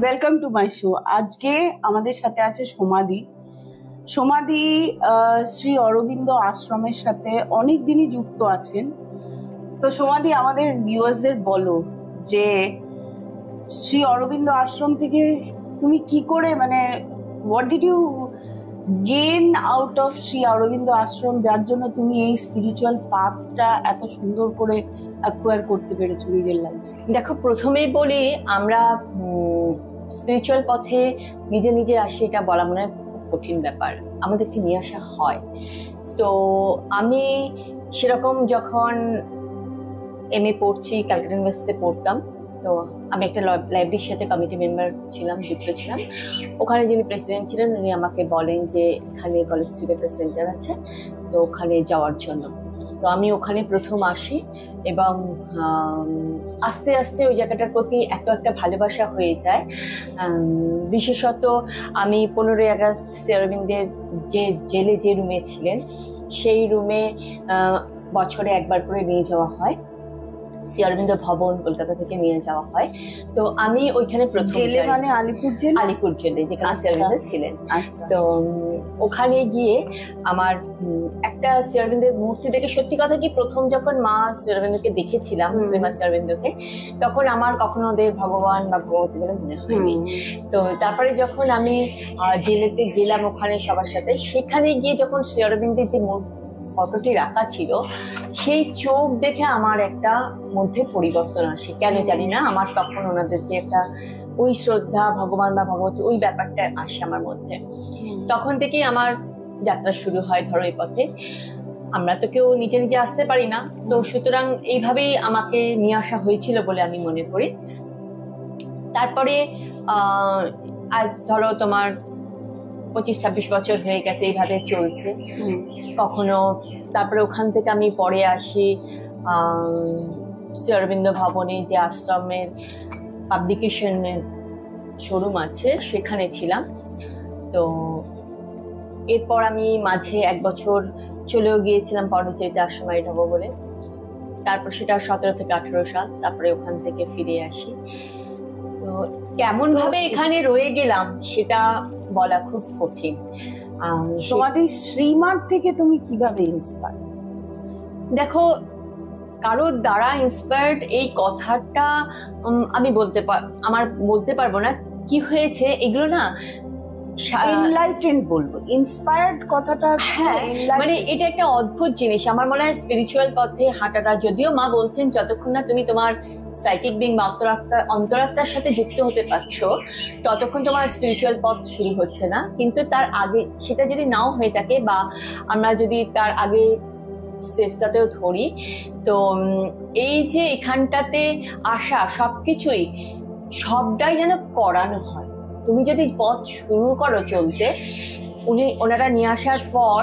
Welcome to my show. আজকে আমাদের সাথে আছে সমাধি। সমাধি শ্রী অরবিন্দ আশ্রমের সাথে অনেক দিনই যুক্ত আছেন। তো সমাধি, আমাদের ভিউয়ার্সদের বলো যে শ্রী অরবিন্দ আশ্রম থেকে তুমি কি করে, মানে what did you gain out of Shri Aurobindo Ashram, যার জন্য তুমি এই স্পিরিচুয়াল পাথটা এত সুন্দর করে অ্যাকোয়ার করতে পেরেছো নিজের লাইফে? দেখো, প্রথমেই বলি, আমরা স্পিরিচুয়াল পথে নিজে নিজে আসি এটা বলা মনে হয় কঠিন ব্যাপার, আমাদেরকে নিয়ে আসা হয়। তো আমি সেরকম যখন এমএ পড়ছি, ক্যালকাটা ইউনিভার্সিটিতে পড়তাম, তো আমি একটা লাইব্রেরির সাথে কমিটি মেম্বার ছিলাম, যুক্ত ছিলাম। ওখানে যিনি প্রেসিডেন্ট ছিলেন উনি আমাকে বলেন যে এখানে কলেজ স্ট্রিটে একটা সেন্টার আছে, তো ওখানে যাওয়ার জন্য। তো আমি ওখানে প্রথম আসি এবং আস্তে আস্তে ওই জায়গাটার প্রতি একটা ভালোবাসা হয়ে যায়। বিশেষত আমি 15ই আগস্ট শ্রী অরবিন্দের যে জেলে যে রুমে ছিলেন, সেই রুমে বছরে একবার করে নিয়ে যাওয়া হয়, শ্রী অরবিন্দ ভবন কলকাতা থেকে নিয়ে যাওয়া হয়। তো আমি ওইখানে প্রথম জেলে, মানে আলিপুর জেলে যেখানে শ্রী অরবিন্দ ছিলেন। তো ওখানে গিয়ে আমার একটা শ্রী অরবিন্দের মূর্তি দেখে, সত্যি কথা কি, প্রথম যখন মা শ্রী অরবিন্দকে দেখেছিলাম, শ্রীমা শ্রী অরবিন্দকে, তখন আমার কখনো ওদের ভগবান বা ভগবতী বলে মনে হয়নি। তো তারপরে যখন আমি জেলেতে গেলাম ওখানে সবার সাথে, সেখানে গিয়ে যখন শ্রী অরবিন্দের যে ফটোটি রাখা ছিল, সেই চোখ দেখে আমার একটা মধ্যে পরিবর্তন আসে, কেন জানি না। আমার তখন ওনাদেরকে একটা ওই শ্রদ্ধা, ভগবান বা ভগবতী, ওই ব্যাপারটা আসে আমার মধ্যে। তখন থেকেই আমার যাত্রা শুরু হয় ধরো এই পথে। আমরা তো কেউ নিজে নিজে আসতে পারি না, তো সুতরাং এইভাবেই আমাকে নিয়ে আসা হয়েছিল বলে আমি মনে করি। তারপরে আজ ধরো তোমার 25-26 বছর হয়ে গেছে, এইভাবে চলছে। কখনো তারপরে ওখান থেকে আমি পরে আসি শ্রী অরবিন্দ ভবনে, যে আশ্রমের পাবলিকেশনের শোরুম আছে, সেখানে ছিলাম। তো এরপর আমি মাঝে 1 বছর চলেও গিয়েছিলাম পন্ডিচেরিতে আশ্রমে ঢাবো বলে। তারপর সেটা 17 থেকে 18 সাল, তারপরে ওখান থেকে ফিরে আসি। তো কেমন ভাবে এখানে রয়ে গেলাম সেটা বলা খুব কঠিন। সমাধি, শ্রীমার থেকে তুমি কিভাবে ইন্সপায়ার? দেখো, কারোর দ্বারা ইন্সপায়ার্ড এই কথাটা আমি বলতে পারবো না কি হয়েছে, এগুলো না এনলাইটেন্ড বলবো, ইন্সপায়ার্ড কথাটা। হ্যাঁ, মানে এটা একটা অদ্ভুত জিনিস। আমার মনে হয় স্পিরিচুয়াল পথে হাঁটাটা, যদিও মা বলছেন যতক্ষণ না তুমি তোমার সাইকিক বিং বা অন্তরাত্মার সাথে যুক্ত হতে পারছো, ততক্ষণ তোমার স্পিরিচুয়াল পথ শুরু হচ্ছে না। কিন্তু তার আগে সেটা যদি নাও হয়ে থাকে, বা আমরা যদি তার আগে স্টেজটাতেও ধরি, তো এই যে এখানটাতে আসা সবকিছুই, সবটাই যেন করানো হয়। তুমি যদি পথ শুরু করো চলতে, ওনারা নিয়ে আসার পর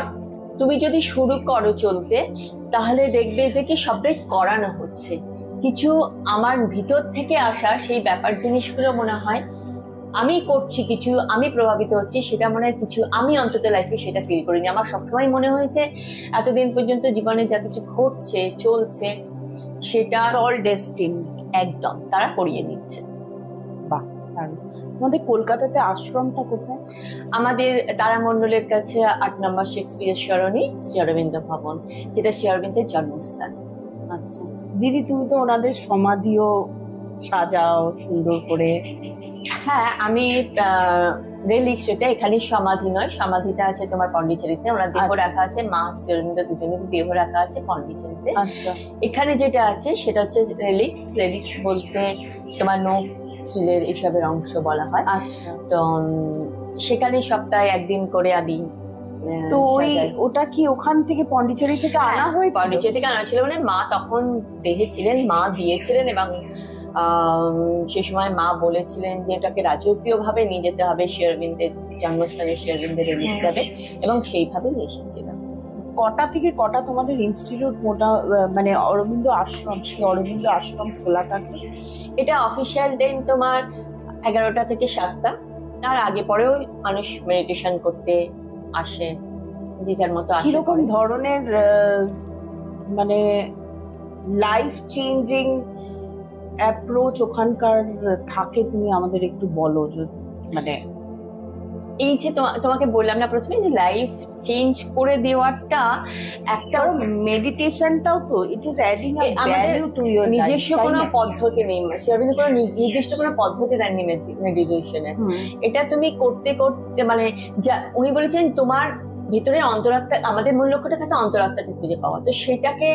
তুমি যদি শুরু করো চলতে, তাহলে দেখবে যে কি সবটাই করানো হচ্ছে। কিছু আমার ভিতর থেকে আসা সেই ব্যাপার জিনিসগুলো মনে হয় আমি করছি, কিছু আমি প্রভাবিত হচ্ছি, সেটা মনে হয় কিছু আমি অন্তত লাইফে সেটা ফিল করিনি। আমার সবসময় মনে হয়েছে এতদিন পর্যন্ত জীবনে যা কিছু ঘটছে চলছে, সেটা অল ডেস্টিন, একদম তারা করিয়ে নিচ্ছে। বাহ। তোমাদের কলকাতাতে আশ্রমটা কোথায়? আমাদের তারামণ্ডলের কাছে 8 নম্বর শেক্সপিয়ার সরণি, শ্রী অরবিন্দ ভবন, যেটা শ্রী অরবিন্দের জন্মস্থান। আচ্ছা দিদি, তুমি তো ওনাদের সমাধিও সাজাও সুন্দর করে। হ্যাঁ, আমি রেলিক্স, যেটা এখানে সমাধি নয়, সমাধিটা আছে তোমার পন্ডিচেরিতে, ওনার দেহ রাখা আছে, মা শ্রী অরবিন্দ দুজনের দেহ রাখা আছে পন্ডিচেরিতে। এখানে যেটা আছে সেটা হচ্ছে রেলিক্স বলতে তোমার নখ, চুলের এসবের অংশ বলা হয়। আচ্ছা, তো সেখানে সপ্তাহে 1 দিন করে আদি। তো ওটা কি ওখান থেকে পন্ডিচেরি থেকে আনা হয়েছিল? পন্ডিচেরি থেকে আনা ছিল, মানে মা তখন দেহে ছিলেন, মা দিয়েছিলেন, এবং সেই সময় মা বলেছিলেন যে এটাকে রাজকীয় ভাবে নিয়ে যেতে হবে শ্রী অরবিন্দের জন্মস্থানে, শ্রী অরবিন্দের রেলিক্স যাবে, এবং সেইভাবেই এসেছিল। কটা থেকে কটা তোমাদের ইনস্টিটিউট মানে অরবিন্দ আশ্রম, শ্রী অরবিন্দ আশ্রম খোলা থাকে? এটা অফিসিয়াল টাইম তোমার 11টা থেকে 7টা। তার আগে পরেও মানুষ মেডিটেশন করতে আসে, যে যার মতো আসে। কিরকম ধরনের মানে লাইফ চেঞ্জিং অ্যাপ্রোচ ওখানকার থাকে তুমি আমাদের একটু বলো, মানে এই যে তোমাকে বললাম না প্রথমে যে লাইফ চেঞ্জ করে দেওয়াটা একটা মেডিটেশনটাও তো it is adding a value to your নিজস্ব কোনো পদ্ধতি নেই, সেরকম কোনো নির্দিষ্ট কোনো পদ্ধতি দেননি মেডিটেশনে। এটা তুমি করতে করতে মানে যা উনি বলেছেন তোমার ভিতরে অন্তরাত্মা, আমাদের মূল লক্ষ্যটা থাকে অন্তরাত্মাকে খুঁজে পাওয়া, তো সেটাকে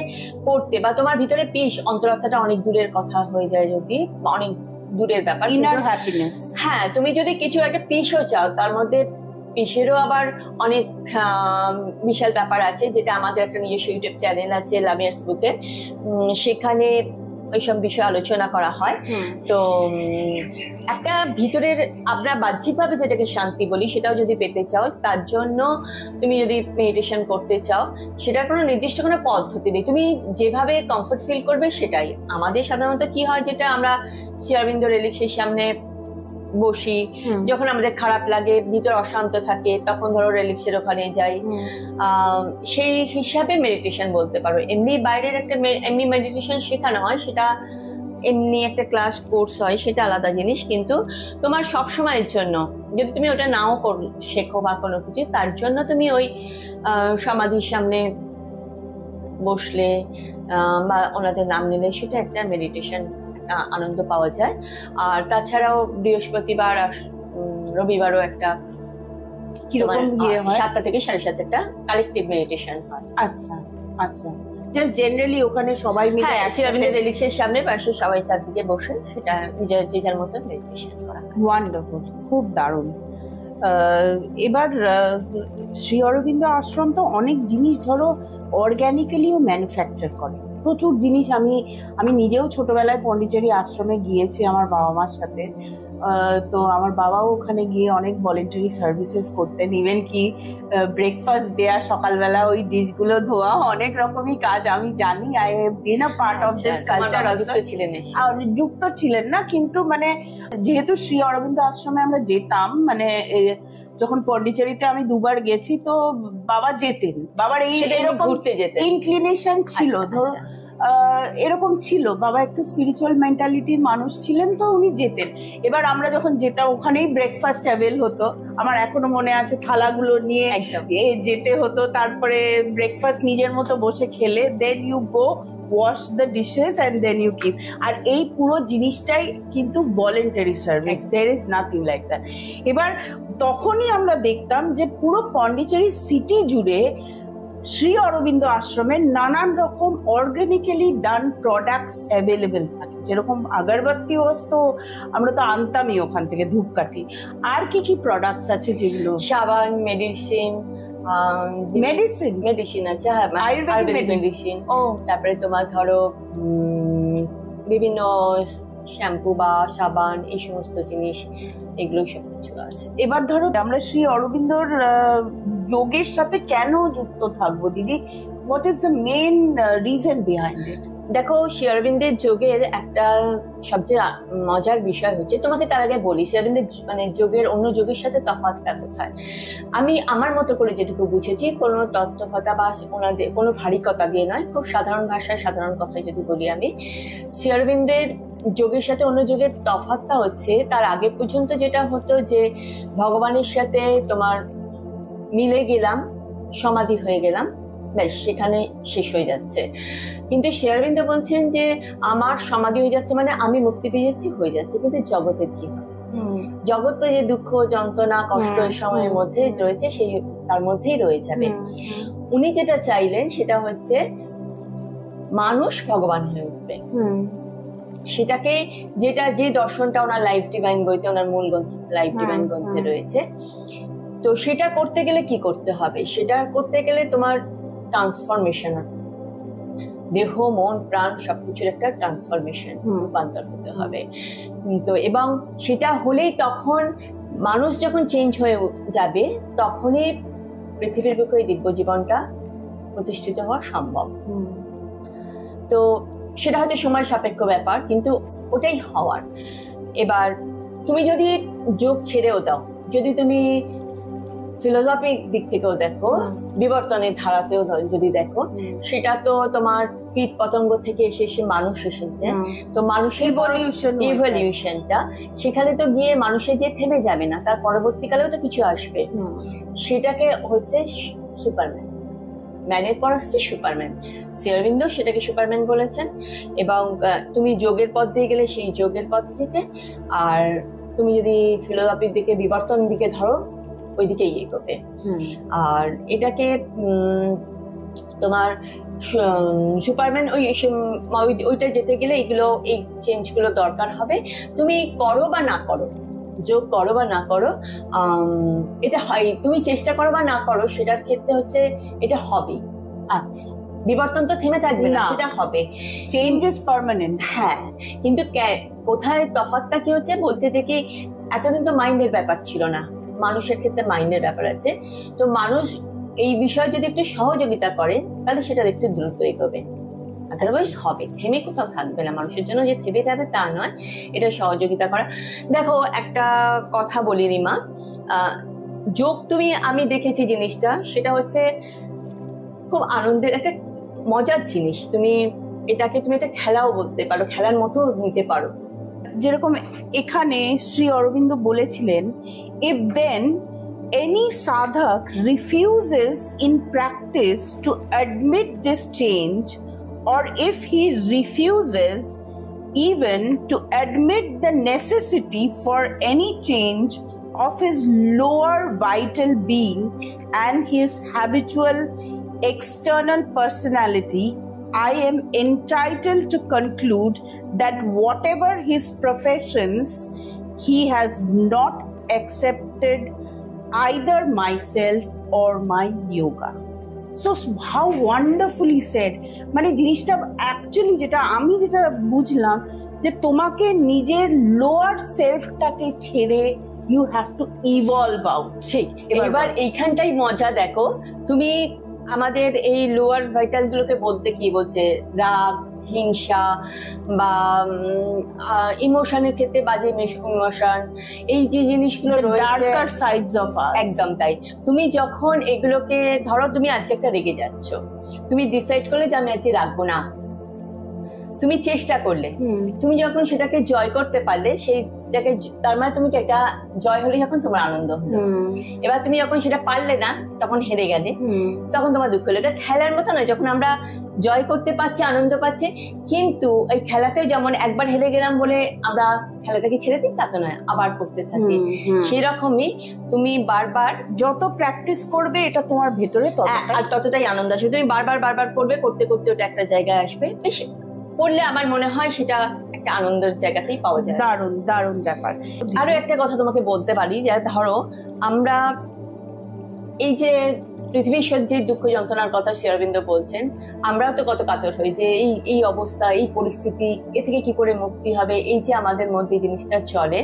করতে বা তোমার ভিতরে পিস, অন্তরাত্মাটা অনেক দূরের কথা হয়ে যায় যদি, অনেক দূরের ব্যাপার, ইনার হ্যাপিনেস। হ্যাঁ, তুমি যদি কিছু একটা পিসও চাও, তার মধ্যে পিসেরও আবার অনেক বিশাল ব্যাপার আছে, যেটা আমাদের একটা নিজস্ব ইউটিউব চ্যানেল আছে লামিয়ার্স বুকে, সেখানে ওইসব বিষয়ে আলোচনা করা হয়। তো একটা ভিতরের আমরা বাহ্যিকভাবে যেটাকে শান্তি বলি, সেটাও যদি পেতে চাও, তার জন্য তুমি যদি মেডিটেশন করতে চাও, সেটার কোনো নির্দিষ্ট কোনো পদ্ধতি নেই, তুমি যেভাবে কমফোর্ট ফিল করবে সেটাই। আমাদের সাধারণত কি হয়, যেটা আমরা শ্রী অরবিন্দ রিলিক্সের সামনে বসি, যখন আমাদের খারাপ লাগে, ভিতর অশান্ত থাকে, তখন ধরো রিলিক্সের ওখানে যাই, সেই হিসাবে মেডিটেশন বলতে পারো। এমনি বাইরের একটা এমনি মেডিটেশন শেখানো হয়, সেটা এমনি একটা ক্লাস কোর্স হয়, সেটা আলাদা জিনিস। কিন্তু তোমার সব সময়ের জন্য যদি তুমি ওটা নাও শেখো বা কোনো কিছু, তার জন্য তুমি ওই সমাধির সামনে বসলে বা ওনাদের নাম নিলে, সেটা একটা মেডিটেশন, আনন্দ পাওয়া যায়। আর তাছাড়াও বৃহস্পতিবার আর রবিবারও একটা কিরকম 7টা থেকে 7:30 কালেকটিভ মেডিটেশন হয়। আচ্ছা আচ্ছা, জাস্ট জেনারেলি ওখানে সবাই মিলে শ্রী অরবিন্দ রিলিক্সের সামনে পাশে সবাই চারদিকে বসে সেটা যে যার মতো মেডিটেশন করা। ওয়ান্ডারফুল, খুব দারুণ। এবার শ্রী অরবিন্দ আশ্রম তো অনেক জিনিস ধরো অর্গ্যানিক্যালিও ম্যানুফ্যাকচার করে, প্রচুর জিনিস। আমি নিজেও ছোটবেলায় পন্ডিচেরি আশ্রমে গিয়েছি আমার বাবা মার সাথে। তো আমার বাবাও ওখানে গিয়ে অনেক ভলেন্টারি সার্ভিসেস করতেন, ইভেন কি ব্রেকফাস্ট দেয়া, সকালবেলা ওই ডিশগুলো ধোয়া, অনেক রকমই কাজ আমি জানি। I have been a part of this culture also. যুক্ত ছিলেন না, কিন্তু মানে যেহেতু শ্রী অরবিন্দ আশ্রমে আমরা যেতাম, মানে যখন পন্ডিচেরিতে আমি 2বার গেছি, তো বাবা যেতেন, বাবার এরকম ইনক্লিনেশন ছিল, ধরো এরকম ছিল, বাবা একটু স্পিরিচুয়াল মেন্টালিটির মানুষ ছিলেন, তো উনি যেতেন। এবার আমরা যখন যেতাম, ওখানেই ব্রেকফাস্ট অ্যাভেল হতো, আমার এখনো মনে আছে, থালাগুলো নিয়ে যেতে হতো, তারপরে ব্রেকফাস্ট নিজের মতো বসে খেলে, then you go wash the dishes and then you keep. আর এই পুরো জিনিসটাই কিন্তু voluntary service, there is nothing like that. এবার তখনই আমরা দেখতাম যে পুরো পন্ডিচেরি সিটি জুড়ে শ্রী অরবিন্দ আশ্রমের নানান রকম অর্গানিক্যালি ডান প্রোডাক্টস অ্যাভেলেবেল থাকে, যেরকম আগরবাতি তো আমরা তো আনতামই ওখান থেকে, ধূপকাঠি। আর কি কি প্রোডাক্টস আছে যেগুলো? সাবান, মেডিসিন আছে, আয়ুর্বেদিক মেডিসিন, তারপরে তোমার ধরো বিভিন্ন শ্যাম্পু বা সাবান, এই সমস্ত জিনিস, এগুলো সব কিছু আছে। এবার ধরো আমরা শ্রী অরবিন্দর যোগের সাথে কেন যুক্ত থাকবো দিদি? What is the main reason behind it? দেখো, শ্রী অরবিন্দের যোগের একটা সবচেয়ে মজার বিষয় হচ্ছে, তোমাকে তার আগে বলি শ্রী অরবিন্দের মানে যোগের অন্য যোগের সাথে তফাৎটা কোথায়। আমি আমার মতো করে যেটুকু বুঝেছি, কোনো তত্ত্বকথা বা ওনাদের কোনো ভারিকতা দিয়ে নয়, খুব সাধারণ ভাষায় সাধারণ কথায় যদি বলি, আমি শ্রী অরবিন্দের যোগের সাথে অন্য যোগের তফাৎটা হচ্ছে, তার আগে পর্যন্ত যেটা হতো যে ভগবানের সাথে তোমার মিলে গেলাম, সমাধি হয়ে গেলাম, ব্যাস সেখানে শেষ হয়ে যাচ্ছে। কিন্তু শ্রী অরবিন্দ বলছেন যে আমার সমাধি হয়ে যাচ্ছে মানে আমি মুক্তি পেয়ে যাচ্ছি, হয়ে যাচ্ছে, কিন্তু জগতের কি হয়? জগৎ তো যে দুঃখ, যন্ত্রণা, কষ্ট এই সময়ের মধ্যে রয়েছে, সেই তার মধ্যেই রয়ে যাবে। উনি যেটা চাইলেন সেটা হচ্ছে মানুষ ভগবান হয়ে উঠবে। সেটাকে যে দর্শনটা ওনার লাইফ ডিভাইন বইতে, ওনার মূল গ্রন্থ লাইফ ডিভাইন গ্রন্থে রয়েছে। তো সেটা করতে গেলে কি করতে হবে? সেটা করতে গেলে তোমার ট্রান্সফরমেশন, দেহ, মন, প্রাণ সবকিছুর একটা ট্রান্সফরমেশন, রূপান্তর হতে হবে। তো এবং সেটা হলেই তখন মানুষ যখন চেঞ্জ হয়ে যাবে, তখনই পৃথিবীর বুকে ওই দিব্য জীবনটা প্রতিষ্ঠিত হওয়া সম্ভব। তো সেটা হয়তো সময় সাপেক্ষ ব্যাপার, কিন্তু ওটাই হওয়ার। এবার তুমি যদি যোগ ছেড়েও দাও, যদি তুমি ফিলোসফিক দিক থেকেও দেখো, বিবর্তনের ধারাতেও যদি দেখো, সেটা তো তোমার কীট পতঙ্গ থেকে এসে এসে মানুষ এসেছে। তো মানুষের ইভলিউশনটা সেখানে তো গিয়ে মানুষে গিয়ে থেমে যাবে না, তার পরবর্তীকালেও তো কিছু আসবে। সেটাকে হচ্ছে সুপারম্যান, ম্যানের পর আসছে সুপারম্যান। শ্রী অরবিন্দ সেটাকে সুপারম্যান বলেছেন। এবং তুমি যোগের পথ দিয়ে গেলে সেই যোগের পথ থেকে, আর তুমি যদি ফিলোসফির দিকে, বিবর্তন দিকে ধরো, ওই দিকেই এগোবে। আর এটাকে তোমার সুপারম্যান ওইটা যেতে গেলে এগুলো, এই চেঞ্জ গুলো দরকার হবে। তুমি করো বা না করো, যোগ করো বা না করো, এটা হয়, তুমি চেষ্টা করো বা না করো, সেটার ক্ষেত্রে হচ্ছে এটা হবে। আচ্ছা, বিবর্তন তো থেমে থাকবে না, সেটা হবে। Change is permanent. হ্যাঁ, কিন্তু কোথায় তফাৎটা কি হচ্ছে, বলছে যে কি এতদিন তো মাইন্ডের ব্যাপার ছিল না, মানুষের ক্ষেত্রে মাইন্ডের ব্যাপার আছে। তো মানুষ এই বিষয়ে যদি একটু সহযোগিতা করে তাহলে সেটা একটু দ্রুত এগোবে, আদারওয়াইজ হবে, থেমে কোথাও থাকবে না। মানুষের জন্য যে থেমে যাবে তা নয়, এটা সহযোগিতা করা। দেখো একটা কথা বলি রিমা, যোগ আমি দেখেছি জিনিসটা, সেটা হচ্ছে খুব আনন্দের একটা মজার জিনিস। তুমি এটাকে একটা খেলাও বলতে পারো, খেলার মতো নিতে পারো। যেরকম এখানে শ্রী অরবিন্দ বলেছিলেন, if then any sadhak refuses in practice to admit this change, or if he refuses even to admit the necessity for any change of his lower vital being and his habitual external personality, I am entitled to conclude that whatever his professions, he has not accepted either myself or my yoga. So how wonderfully said. মানে জিনিসটা actually যেটা বুঝলাম, যে তোমাকে নিজের lower সেলফটাকে ছেড়ে you have to evolve out. ঠিক, এবার এইখানটাই মজা। দেখো তুমি আমাদের এই লোয়ার ভাইটাল গুলোকে বলতে কি বলছে, রাগ, হিংসা বা ইমোশনের ক্ষেত্রে বাজে ইমোশন, এই যে জিনিসগুলো রয়েছে, একদম তাই। তুমি যখন এগুলোকে ধরো, তুমি আজকে একটা রেগে যাচ্ছ, তুমি ডিসাইড করলে যে আমি আজকে রাখবো না, তুমি চেষ্টা করলে, তুমি যখন সেটাকে জয় করতে পারলে, সেইটাকে, তার মানে তুমি একটা জয় হলে যখন তোমার আনন্দ হলো। এবার তুমি যখন সেটা পারলে না, তখন হেরে গেলে, তখন তোমার দুঃখ হলো। এটা খেলার মতো নয়, যখন আমরা জয় করতে পারছি, আনন্দ পাচ্ছি, কিন্তু এই খেলাতে যেমন একবার হেরে গেলাম বলে আমরা খেলাটাকে ছেড়ে দিই তা তো নয়, আবার করতে থাকি। সেরকমই তুমি বারবার যত প্র্যাকটিস করবে, এটা তোমার ভেতরে ততটাই আনন্দ আসবে। তুমি বারবার করবে, করতে করতে ওটা একটা জায়গায় আসবে। বেশ করলে আমার মনে হয় সেটা একটা আনন্দের জায়গাতেই পাওয়া যায়। দারুণ ব্যাপার। আরো একটা কথা তোমাকে বলতে পারি, যে ধরো আমরা এই যে পৃথিবীর যে দুঃখ যন্ত্রণার কথা শ্রী অরবিন্দ বলছেন, আমরাও তো কত কাতর হই যে এই অবস্থা, এই পরিস্থিতি, এ থেকে কি করে মুক্তি হবে। এই যে আমাদের মধ্যে জিনিসটা চলে,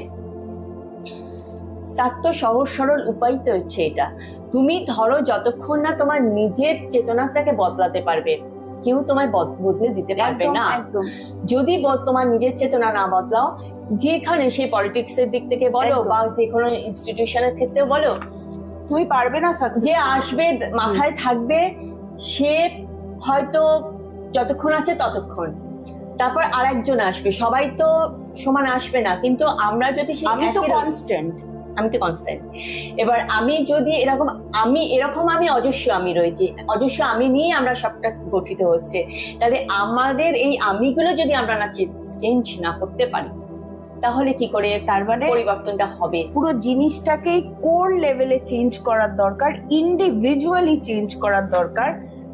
তার তো সহজ সরল উপায় তো হচ্ছে এটা। তুমি ধরো যতক্ষণ না তোমার নিজের চেতনাটাকে বদলাতে পারবে, কেউ তোমায় বদলে দিতে পারবে না। যদি তোমার নিজের চেতনা না বদলাও, যেখানে সেই পলিটিক্স এর দিক থেকে বলো বা যে কোনো ইনস্টিটিউশনের ক্ষেত্রে বলো, তুমি পারবে না। যে আসবে মাথায় থাকবে, সে হয়তো যতক্ষণ আছে ততক্ষণ, তারপর আরেকজন আসবে, সবাই তো সমান আসবে না। কিন্তু আমরা যদি আমি তো কনস্ট্যান্ট, এবার আমি যদি আমি অজস্র আমি রয়েছি, অজস্র আমি নিয়ে আমরা সবটা গঠিত হচ্ছে। তাহলে আমাদের এই আমিগুলো যদি আমরা না চেঞ্জ না করতে পারি, তাহলে কি করে তার মানে পরিবর্তনটা হবে? পুরো জিনিসটাকেই কোর লেভেলে চেঞ্জ করার দরকার, ইন্ডিভিজুয়ালি চেঞ্জ করার দরকার,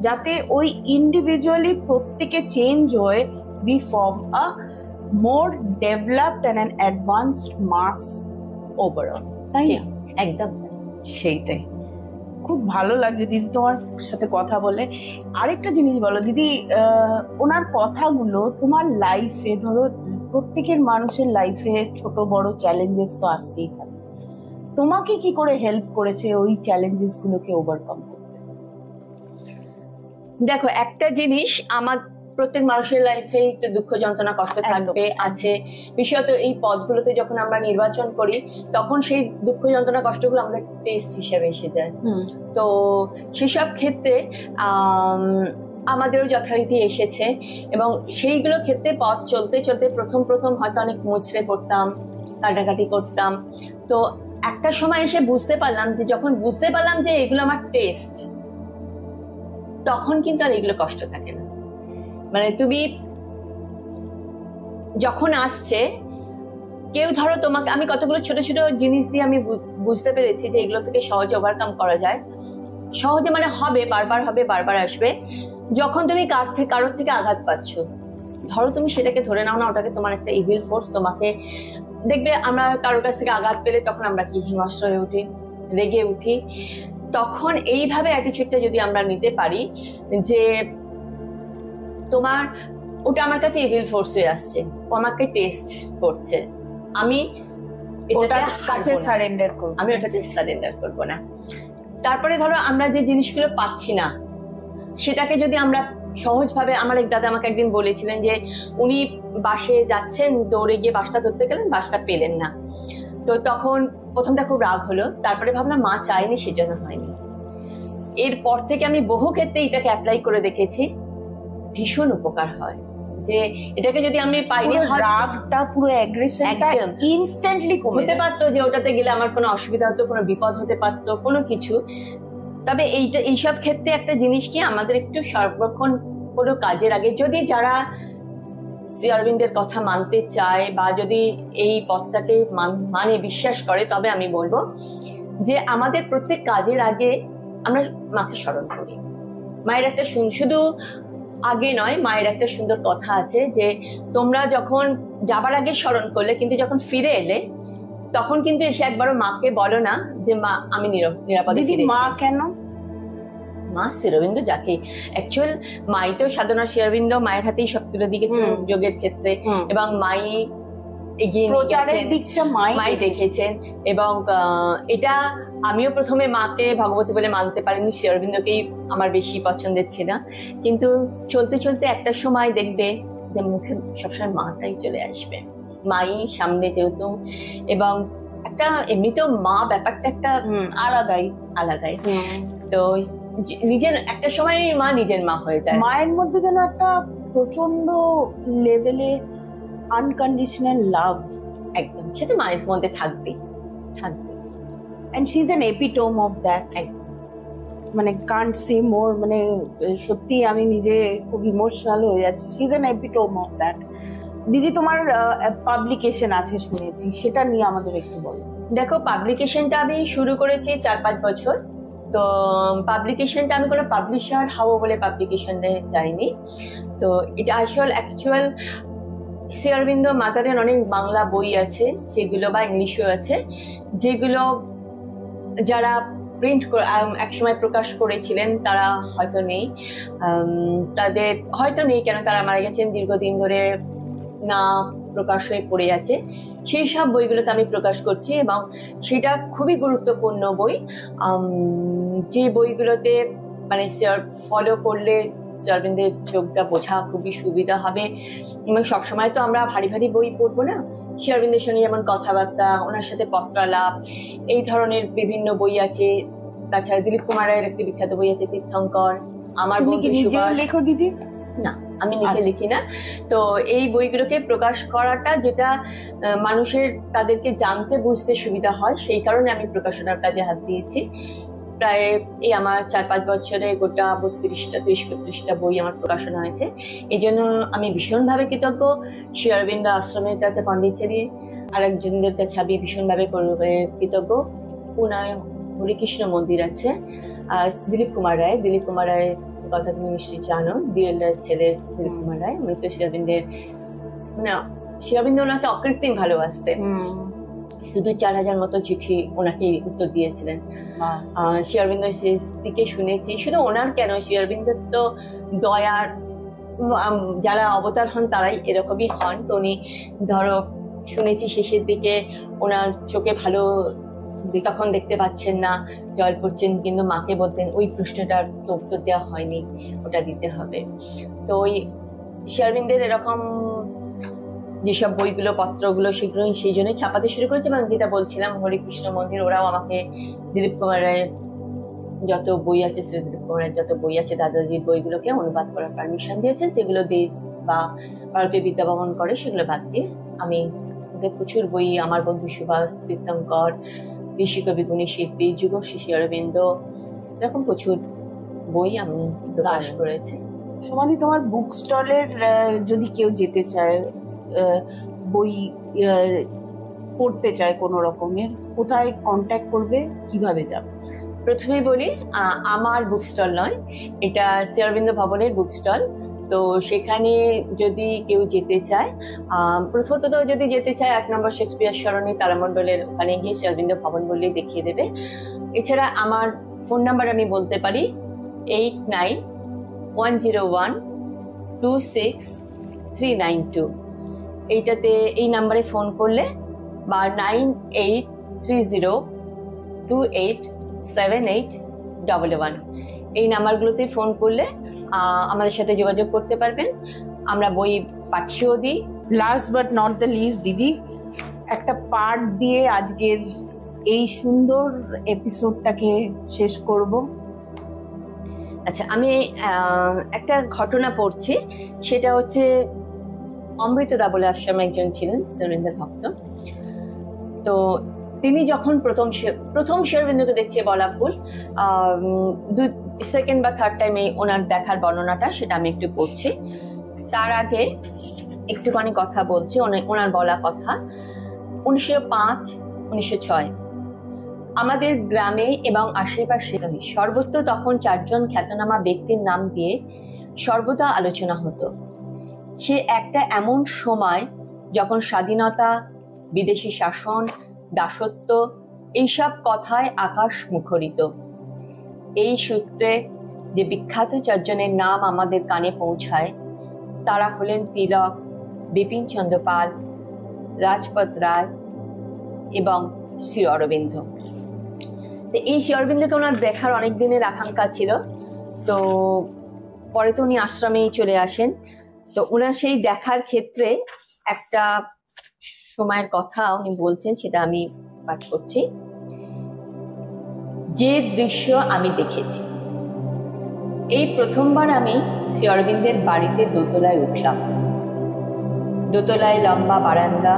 যাতে ওই ইন্ডিভিজুয়ালি প্রত্যেকে চেঞ্জ হয়ে we form a more developed and an advanced mass overall. তাই না? একদম সেইটাই। খুব ভালো লাগছে দিদি তোমার সাথে কথা বলে। আরেকটা জিনিস বলো দিদি, ওনার কথাগুলো তোমার লাইফে, ধরো প্রত্যেকের মানুষের লাইফে ছোট বড় চ্যালেঞ্জেস তো আসতেই থাকে, তোমাকে কি করে হেল্প করেছে ওই চ্যালেঞ্জেস গুলোকে ওভারকাম করতে? দেখো একটা জিনিস, প্রত্যেক মানুষের লাইফেই তো দুঃখ যন্ত্রণা কষ্ট থাকবে, আছে। বিশেষত এই পদগুলোতে যখন আমরা নির্বাচন করি তখন সেই দুঃখ যন্ত্রণা কষ্টগুলো আমাদের টেস্ট হিসেবে এসে যায়। তো সেসব ক্ষেত্রে আমাদেরও যথারীতি এসেছে, এবং সেইগুলো ক্ষেত্রে পথ চলতে চলতে প্রথম হয়তো অনেক মুচড়ে পড়তাম, কাটাকাটি করতাম। তো একটা সময় এসে বুঝতে পারলাম যে যখন বুঝতে পারলাম যে এগুলো আমার টেস্ট, তখন কিন্তু আর এগুলো কষ্ট থাকে না। মানে তুমি যখন আসছে কেউ, ধরো তোমাকে আমি কতগুলো ছোট ছোট জিনিস দিয়ে আমি বুঝতে পেরেছি যে এগুলো থেকে সহজে ওভারকাম করা যায়, সহজে মানে হবে, বারবার আসবে। যখন তুমি কারোর থেকে আঘাত পাচ্ছ, ধরো তুমি সেটাকে ধরে নাও না ওটাকে তোমার একটা ইভিল ফোর্স, তোমাকে দেখবে আমরা কারোর কাছ থেকে আঘাত পেলে তখন আমরা কি হিংস্র হয়ে উঠি, রেগে উঠি। তখন এইভাবে অ্যাটিচিউডটা যদি আমরা নিতে পারি যে তোমার ওটা আমার কাছে ইভিল ফোর্স হয়ে আসছে, ও আমাকে টেস্ট করছে, আমি ওটাতে সারেন্ডার করবো না। তারপরে ধরো আমরা যে জিনিসগুলো পাচ্ছি না সেটাকে যদি আমরা সহজভাবে, আমার এক দাদা আমাকে একদিন বলেছিলেন যে উনি বাসে যাচ্ছেন, দৌড়ে গিয়ে বাসটা ধরতে গেলেন, বাসটা পেলেন না। তো তখন প্রথমটা খুব রাগ হলো, তারপরে ভাবলাম মা চাইনি সেজন্য হয়নি। এরপর থেকে আমি বহু ক্ষেত্রে এটাকে অ্যাপ্লাই করে দেখেছি, ভীষণ উপকার হয়। যে এটাকে যদি আমি পাইনি, রাগটা পুরো অ্যাগ্রেশনটা ইনস্ট্যান্টলি হতে পারতো যে ওটাতে গেলে আমার কোনো অসুবিধা হতো, কোনো বিপদ হতে পারতো, কোনো কিছু। তবে এইসব ক্ষেত্রে একটা জিনিস কি, আমাদের একটু সর্বক্ষণ কোনো কাজের আগে যদি যারা শ্রী অরবিন্দের কথা মানতে চায় বা যদি এই পথটাকে মানে বিশ্বাস করে, তবে আমি বলবো যে আমাদের প্রত্যেক কাজের আগে আমরা মাকে স্মরণ করি। মায়ের একটা শুধু আগে নয়, মায়ের একটা সুন্দর কথা আছে যে তোমরা যখন যাবার আগে স্মরণ করলে, কিন্তু যখন ফিরে এলে তখন কিন্তু এসে একবারও মাকে বলো না যে মা আমি নিরাপদে ফিরেছি। মা কেন? মা শ্রী অরবিন্দ যাকে অ্যাকচুয়াল মাই তো সাধনা শ্রী অরবিন্দ মায়ের হাতেই সব তুলে দিয়েছেন যোগের ক্ষেত্রে, এবং মাই এগিয়ে নিয়ে গেছেন, মাই দেখেছেন। এবং এটা আমিও প্রথমে মাকে ভগবতী বলে মানতে পারিনি, শ্রী অরবিন্দকেই আমার বেশি পছন্দের ছিল, কিন্তু চলতে চলতে একটা সময় দেখবে যে মুখে সবসময় মাটাই চলে আসবে, মাই সামনে যেহেতু। এবং একটা এমনিতেও মা ব্যাপারটা একটা আলাদাই। তো নিজের একটা সময় মা নিজের মা হয়ে যায়। মায়ের মধ্যে যেন একটা প্রচন্ড লেভেলে আনকন্ডিশনাল লাভ, একদম সে তো মায়ের মধ্যে থাকবে। and she's an epitome of that. মানে can't say more, মানে সত্যি আমি নিজে খুব ইমোশনাল হয়ে যাচ্ছি। she's an epitome of that. দিদি তোমার পাবলিকেশন আছে শুনেছি, সেটা নিয়ে আমাদের একটু বলো। দেখো, পাবলিকেশনটা আমি শুরু করেছি 4-5 বছর। তো পাবলিকেশনটা আমি কোনো পাবলিশার হাবো বলে পাবলিকেশনে যাইনি। তো এটা অ্যাকচুয়াল শ্রী অরবিন্দ মাতারের অনেক বাংলা বই আছে যেগুলো, বা ইংলিশও আছে, যেগুলো যারা প্রিন্ট একসময় প্রকাশ করেছিলেন তারা হয়তো নেই, তাদের হয়তো নেই কেন, তারা মারা গেছেন, দীর্ঘদিন ধরে না প্রকাশ হয়ে পড়ে আছে। সেই সব বইগুলোকে আমি প্রকাশ করছি, এবং সেটা খুবই গুরুত্বপূর্ণ বই, যে বইগুলোতে মানে ফলো করলে শ্রী অরবিন্দের যোগটা বোঝা খুবই সুবিধা হবে। এবং সবসময় তো আমরা ভারী ভারী বই পড়বো না, শ্রী অরবিন্দের সঙ্গে যেমন কথাবার্তা, ওনার সাথে পত্রালাপ, এই ধরনের বিভিন্ন বই আছে। তাছাড়া দিলীপ কুমার রায়ের একটি বিখ্যাত বই আছে তীর্থঙ্কর, আমার বন্ধু সুভাষ। লেখো দিদি? না, আমি নিজে লিখি না। তো এই বইগুলোকে প্রকাশ করাটা যেটা মানুষের তাদেরকে জানতে বুঝতে সুবিধা হয়, সেই কারণে আমি প্রকাশনার কাজে হাত দিয়েছি। প্রায় এই আমার 4-5 বছরে গোটা 30-32টা বই আমার প্রকাশনা হয়েছে। এই জন্য আমি ভীষণভাবে কৃতজ্ঞ শ্রী অরবিন্দ আশ্রমের কাছে, পন্ডিচেরি আর একজনদের কাছে আমি ভীষণভাবে কৃতজ্ঞ। পুনায় হরিকৃষ্ণ মন্দির আছে, দিলীপ কুমার রায়ের কথা তুমি নিশ্চয়ই জানো, ডিএল রায়ের ছেলে দিলীপ কুমার রায়, মৃত শ্রী অরবিন্দের, মানে শ্রী অরবিন্দ ওনাকে অকৃত্রিম ভালোবাসতেন, শুধু 4000 মতো চিঠি ওনাকে উত্তর দিয়েছিলেন। শ্রী অরবিন্দ শেষ দিকে শুনেছি, শুধু ওনার কেন, শ্রী অরবিন্দের তো দয়ার যারা অবতার হন তারাই এরকমই হন। তো উনি ধরো শুনেছি শেষের দিকে ওনার চোখে ভালো তখন দেখতে পাচ্ছেন না, জল পড়ছেন, কিন্তু মাকে বলতেন ওই প্রশ্নটার তো উত্তর দেওয়া হয়নি, ওটা দিতে হবে। তো ওই শ্রী অরবিন্দের এরকম যেসব বইগুলো পত্রগুলো সেগুলো সেই জন্যই ছাপাতে শুরু করেছে। এবং যেটা বলছিলাম হরিকৃষ্ণ মন্দির, ওরাও আমাকে দিলীপ কুমারের যত বই আছে, শ্রী দিলীপ কুমারের যত বই আছে, দাদাজির বইগুলোকে অনুবাদ করার পারমিশন দিয়েছেন, যেগুলো দেশ বা ভারতীয় বিদ্যাভবন করে সেগুলো বাদ দিয়ে। আমি প্রচুর বই, আমার বন্ধু সুভাষ, তীর্থঙ্কর, ঋষিকবি গুণী শিল্পী, যুগশ্রী শ্রী অরবিন্দ, এরকম প্রচুর বই আমি প্রকাশ করেছি। সমাধি, তোমার বুক স্টলের যদি কেউ যেতে চায়, বই পড়তে চায় কোনো রকমের, কোথায় কন্ট্যাক্ট করবে, কিভাবে যাবে? প্রথমে বলি, আমার বুক স্টল নয়, এটা শ্রী অরবিন্দ ভবনের বুক স্টল। তো সেখানে যদি কেউ যেতে চায়, প্রথমত যদি যেতে চায় 8 নম্বর শেক্সপিয়ার সরণি তারামণ্ডলের ওখানে গিয়ে শ্রী অরবিন্দ ভবন বললেই দেখিয়ে দেবে। এছাড়া আমার ফোন নাম্বার আমি বলতে পারি 8910126392। এইটাতে, এই নাম্বারে ফোন করলে, বা 9830287811 এই নাম্বারগুলোতে ফোন করলে আমাদের সাথে যোগাযোগ করতে পারবেন। আমরা বই পাঠিয়েও দিই। Last but not the least, দিদি একটা পার্ট দিয়ে আজকের এই সুন্দর এপিসোডটাকে শেষ করব। আচ্ছা, আমি একটা ঘটনা পড়ছি। সেটা হচ্ছে, অমৃতদা বলে আশ্রমে একজন ছিলেন শ্রী অরবিন্দের ভক্ত। তো তিনি যখন প্রথম শ্রী অরবিন্দকে দেখছে বলা ভুল, সেকেন্ড বা থার্ড টাইমে ওনার দেখার বর্ণনাটা সেটা আমি একটু পড়ছি। তার আগে একটুখানি কথা বলছি ওনার বলা কথা। 1905-1906 আমাদের গ্রামে এবং আশেপাশে সর্বত্র তখন 4 জন খ্যাতনামা ব্যক্তির নাম দিয়ে সর্বদা আলোচনা হতো। সে একটা এমন সময় যখন স্বাধীনতা, বিদেশি শাসন, দাসত্ব এইসব কথায় আকাশ মুখরিত। এই সূত্রে যে বিখ্যাত 4 জনের নাম আমাদের কানে পৌঁছায়, তারা হলেন তিলক, বিপিন চন্দ্র পাল, রাজপথ রায় এবং শ্রী অরবিন্দ। তো এই শ্রী অরবিন্দকে ওনার দেখার অনেক দিনের আকাঙ্ক্ষা ছিল। তো পরে তো উনি আশ্রমেই চলে আসেন। তো ওনার সেই দেখার ক্ষেত্রে একটা সময়ের কথা উনি বলছেন, সেটা আমি পাঠ করছি। যে দৃশ্য আমি দেখেছি, এই প্রথমবার আমি শ্রী অরবিন্দের বাড়িতে দোতলায় উঠলাম। দোতলায় লম্বা বারান্দা,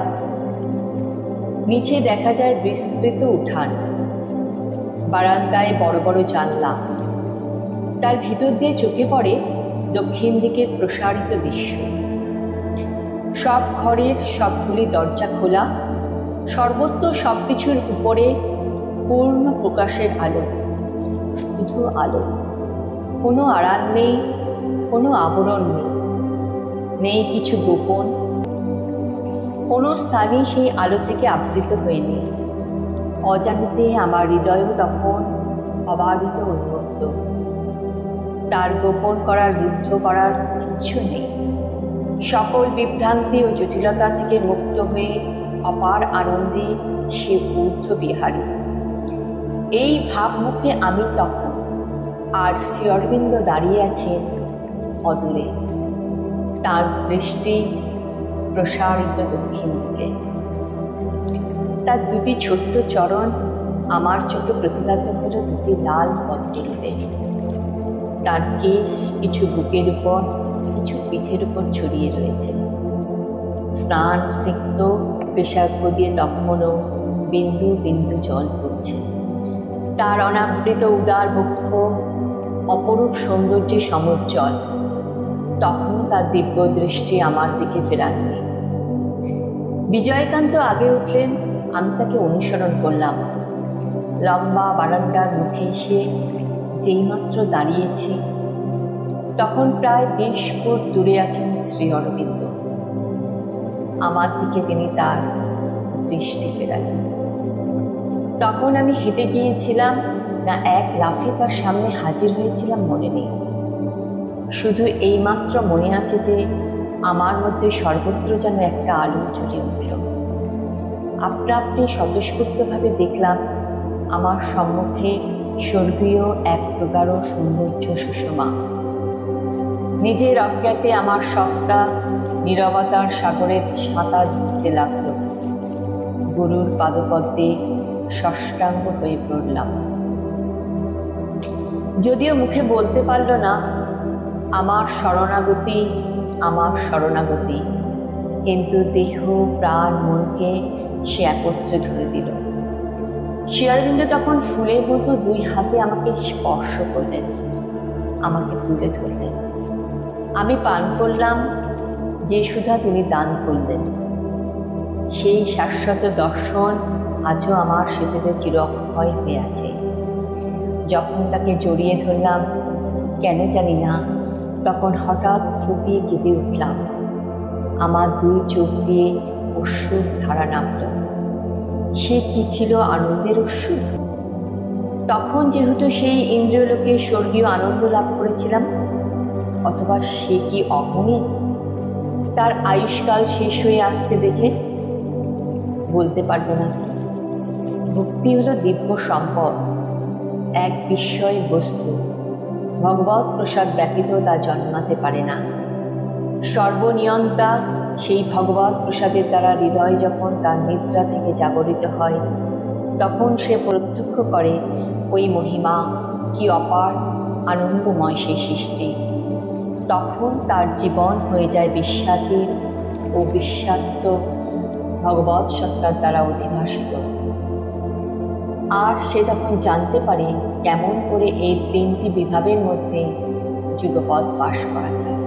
নিচে দেখা যায় বিস্তৃত উঠান, বারান্দায় বড় বড় জানলা, তার ভিতর দিয়ে চোখে পড়ে দক্ষিণ দিকের প্রসারিত দৃশ্য। সব ঘরের সবগুলি দরজা খোলা, সর্বত্র সবকিছুর উপরে পূর্ণ প্রকাশের আলো, শুধু আলো। কোনো আড়াল নেই, কোনো আবরণ নেই, নেই কিছু গোপন। কোনো স্থানই সেই আলো থেকে আবৃত হয়নি। অজান্তে আমার হৃদয়ও তখন অবারিত উন্মুক্ত। তার গোপন করার, রুদ্ধ করার কিচ্ছু নেই। সকল বিভ্রান্তি ও জটিলতা থেকে মুক্ত হয়ে অপার আনন্দে সে ঊর্ধ্ব বিহারী। এই ভাবমুখে আমি তখন, আর শ্রী অরবিন্দ দাঁড়িয়ে আছেন অদূরে, তার দৃষ্টি প্রসারিত দক্ষিণ দিকে। তার দুটি ছোট্ট চরণ আমার চোখে প্রতিভাত হলো দুটি লাল পদ্মরূপে। তার কেশ কিছু বুকের উপর, কিছু পিঠের উপর ছড়িয়ে রয়েছে। স্নান সিক্ত পেশাগ্র দিয়ে তখনও বিন্দু বিন্দু জল পড়ছে। তার অনাবৃত উদার বক্ষ অপরূপ সৌন্দর্যে সমুজ্জ্বল। তখন তার দিব্য দৃষ্টি আমার দিকে ফেরাননি। বিজয়কান্ত আগে উঠলেন, আমি তাকে অনুসরণ করলাম। লম্বা বারান্দার মুখে এসে যেইমাত্র দাঁড়িয়েছি, তখন প্রায় 20 ফুট দূরে আছেন শ্রী অরবিন্দ। আমার দিকে তিনি তার দৃষ্টি ফেরালেন। তখন আমি হেঁটে গিয়েছিলাম না এক লাফে তার সামনে হাজির হয়েছিলাম মনে নেই। শুধু এইমাত্র মনে আছে যে আমার মধ্যে সর্বত্র যেন একটা আলো জ্বলে উঠল। আপনা আপনি স্বতঃস্ফূর্তভাবে দেখলাম আমার সম্মুখে স্বর্গীয় এক প্রগাঢ় সৌন্দর্য সুষমা। নিজের অজ্ঞাতে আমার সত্তা নীরবতার সাগরে সাঁতার দিতে লাগল। গুরুর পাদপদ্মে ষষ্ঠাঙ্গ হয়ে পড়লাম। যদিও মুখে বলতে পারল না আমার শরণাগতি, আমার শরণাগতি, কিন্তু দেহ প্রাণ মনকে সে একত্রে ধরে দিল। শ্রী অরবিন্দ তখন ফুলের মতো দুই হাতে আমাকে স্পর্শ করলেন, আমাকে তুলে ধরলেন। আমি পান করলাম যে সুধা তিনি দান করলেন। সেই শাশ্বত দর্শন আজও আমার স্মৃতিতে চিরক্ষয় হয়ে আছে। যখন তাকে জড়িয়ে ধরলাম, কেন জানি না, তখন হঠাৎ ফুপিয়ে কেঁদে উঠলাম। আমার দুই চোখ দিয়ে অশ্রুর ধারা নামল। সে কি ছিল আনন্দের অশ্রু? তখন যেহেতু সেই ইন্দ্রিয়লোকে স্বর্গীয় আনন্দ লাভ করেছিলাম, অথবা সে কি অহংই? তার আয়ুষ্কাল শেষ হয়ে আসছে দেখে বলতে পারব না। ভক্তি হলো দিব্য সম্পদ, এক বিস্ময়ের বস্তু। ভগবৎ প্রসাদ ব্যতীত তা জন্মাতে পারে না। সর্বনিয়ন্তা সেই ভগবৎ প্রসাদের দ্বারা হৃদয় যখন তার নিদ্রা থেকে জাগরিত হয়, তখন সে প্রত্যক্ষ করে ওই মহিমা, কি অপার আনন্দময় সেই সৃষ্টি। তখন তার জীবন হয়ে যায় বিশ্বাতীত ও বিশ্বাত্ম ভগবৎ সত্তার দ্বারা অধিভাসিত। আর সে তখন জানতে পারে কেমন করে এই তিনটি বিভাবের মধ্যে যুগপৎ বাস করা যায়।